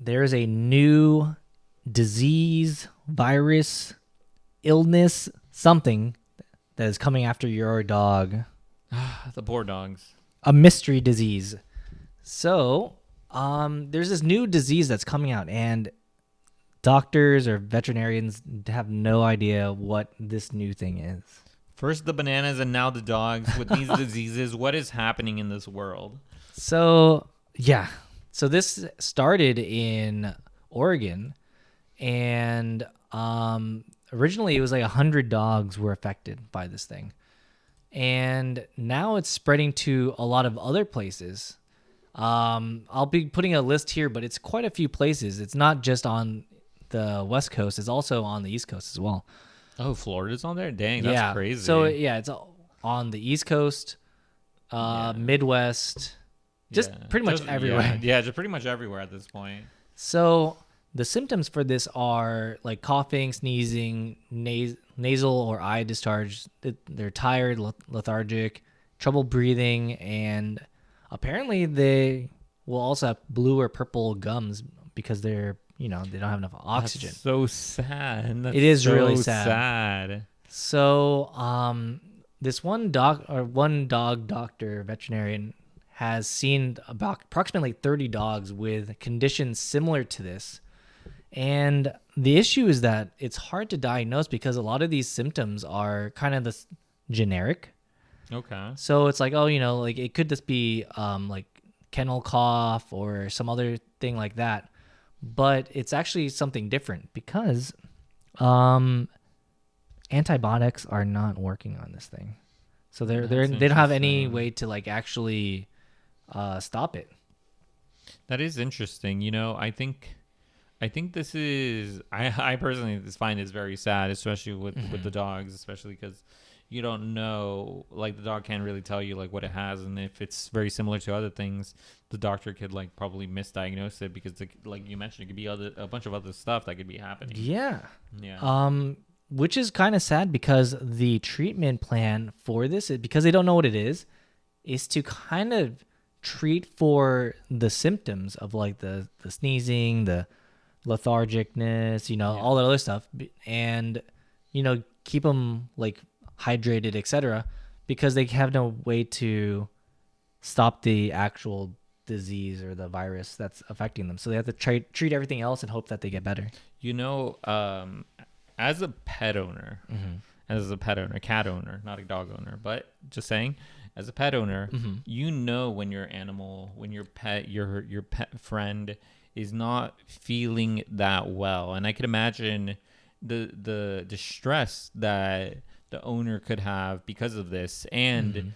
there's a new disease, virus, illness, something that is coming after your dog. The poor dogs. A mystery disease. So, there's this new disease that's coming out, and doctors or veterinarians have no idea what this new thing is. First the bananas and now the dogs with these diseases. What is happening in this world? So, yeah. So this started in Oregon, and originally it was like 100 dogs were affected by this thing. And now it's spreading to a lot of other places. I'll be putting a list here, but it's quite a few places. It's not just on the West Coast. It's also on the East Coast as well. Oh, Florida's on there? Dang, that's crazy. So, yeah, it's on the East Coast, Midwest, just pretty much everywhere. Yeah, just pretty much everywhere at this point. So the symptoms for this are like coughing, sneezing, nasal or eye discharge. They're tired, lethargic, trouble breathing, and apparently they will also have blue or purple gums because they don't have enough oxygen. That's so sad. It is really sad. So this one dog doctor, veterinarian, has seen about approximately 30 dogs with conditions similar to this. And the issue is that it's hard to diagnose because a lot of these symptoms are kind of this generic. Okay. So it's like, like it could just be like kennel cough or some other thing like that. But it's actually something different because antibiotics are not working on this thing. So they don't have any way to like actually stop it. That is interesting. I think this is I personally find this very sad, especially with the dogs, especially because you don't know, like the dog can't really tell you like what it has, and if it's very similar to other things, the doctor could like probably misdiagnose it because like you mentioned, it could be a bunch of other stuff that could be happening. Yeah. Which is kind of sad because the treatment plan for this is, because they don't know what it is to kind of treat for the symptoms of like the sneezing, the lethargicness, all that other stuff, and keep them like hydrated, etc., because they have no way to stop the actual disease or the virus that's affecting them. So they have to treat everything else and hope that they get better. As a pet owner, cat owner, not a dog owner, but just saying, as a pet owner, when your animal, when your pet, your pet friend is not feeling that well, and I can imagine the distress that the owner could have because of this, and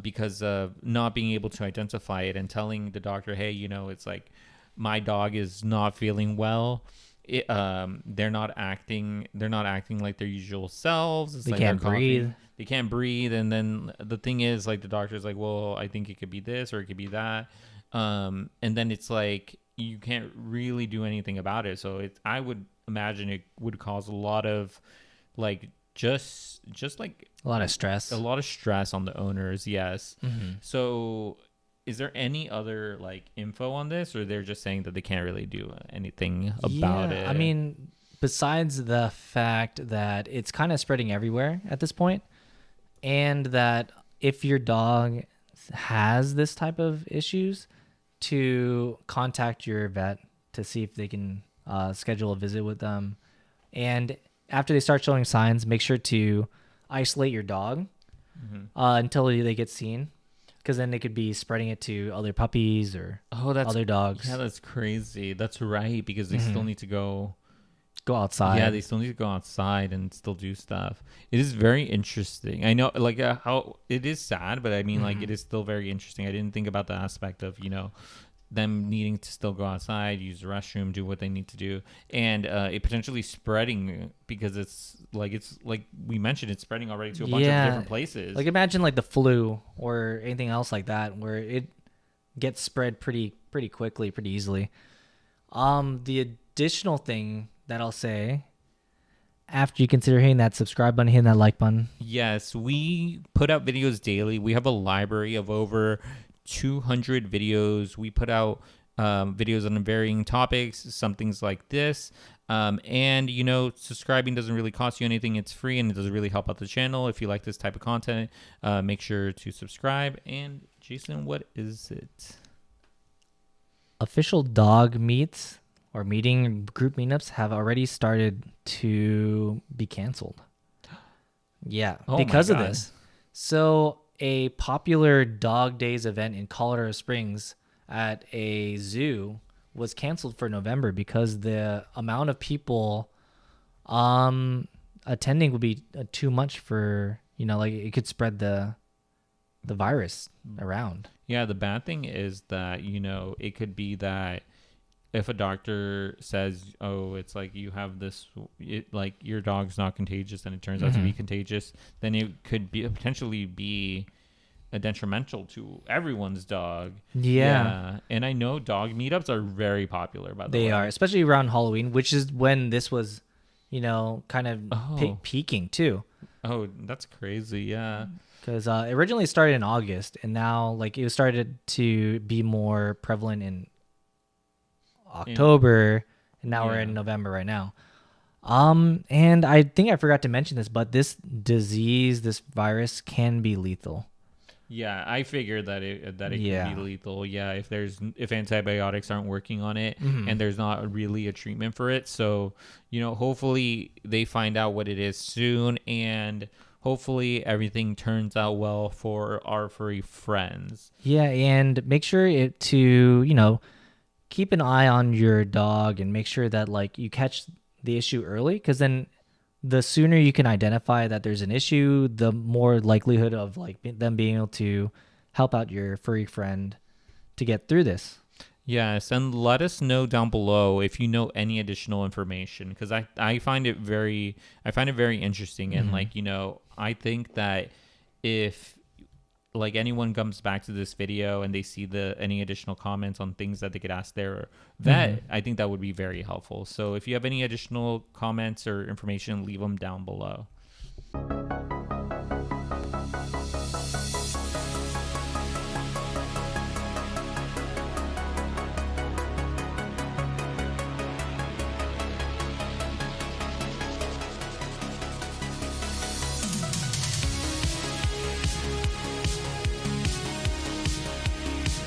because of not being able to identify it and telling the doctor, hey, it's like my dog is not feeling well. They're not acting like their usual selves. It's they like can't breathe. They can't breathe, and then the thing is, like, the doctor's like, well, I think it could be this or it could be that, and then it's like you can't really do anything about it. So I would imagine it would cause a lot of like just like a lot of stress on the owners. Yes. So is there any other like info on this, or they're just saying that they can't really do anything about it? I mean, besides the fact that it's kind of spreading everywhere at this point, and that if your dog has this type of issues, to contact your vet to see if they can schedule a visit with them. And after they start showing signs, make sure to isolate your dog until they get seen, because then they could be spreading it to other puppies or other dogs. Yeah, that's crazy. That's right, because they still need to go outside. Yeah, they still need to go outside and still do stuff. It is very interesting. I know, like, how it is sad, but I mean, like, it is still very interesting. I didn't think about the aspect of, them needing to still go outside, use the restroom, do what they need to do, and it potentially spreading, because it's like we mentioned, it's spreading already to a bunch of different places. Like, imagine like the flu or anything else like that, where it gets spread pretty quickly, pretty easily. The additional thing that I'll say, after you consider hitting that subscribe button, hitting that like button. Yes, we put out videos daily. We have a library of over 200 videos. We put out videos on varying topics, some things like this. And, subscribing doesn't really cost you anything. It's free, and it does really help out the channel. If you like this type of content, make sure to subscribe. And Jason, what is it? Official dog meets or group meetups have already started to be canceled. Yeah, Oh because my of God. this. So a popular dog days event in Colorado Springs at a zoo was canceled for November because the amount of people attending would be too much for, like it could spread the virus around. Yeah, the bad thing is that, it could be that if a doctor says, oh, it's like you have this, like your dog's not contagious, and it turns out to be contagious, then it could potentially be detrimental to everyone's dog. Yeah. And I know dog meetups are very popular, by the way. They are, especially around Halloween, which is when this was, kind of peaking too. Oh, that's crazy. Yeah. Because it originally started in August, and now like it started to be more prevalent in October, and now we're in November right now. And I think I forgot to mention this, but this virus can be lethal. Yeah, I figured that it could be lethal. Yeah, if antibiotics aren't working on it, and there's not really a treatment for it. So, hopefully they find out what it is soon, and hopefully everything turns out well for our furry friends. Yeah, and make sure to keep an eye on your dog and make sure that like you catch the issue early, because then the sooner you can identify that there's an issue, the more likelihood of like them being able to help out your furry friend to get through this. Yes, and let us know down below if you know any additional information, because I find it very interesting, and I think that if like anyone comes back to this video and they see any additional comments on things that they could ask their vet, I think that would be very helpful. So if you have any additional comments or information, leave them down below.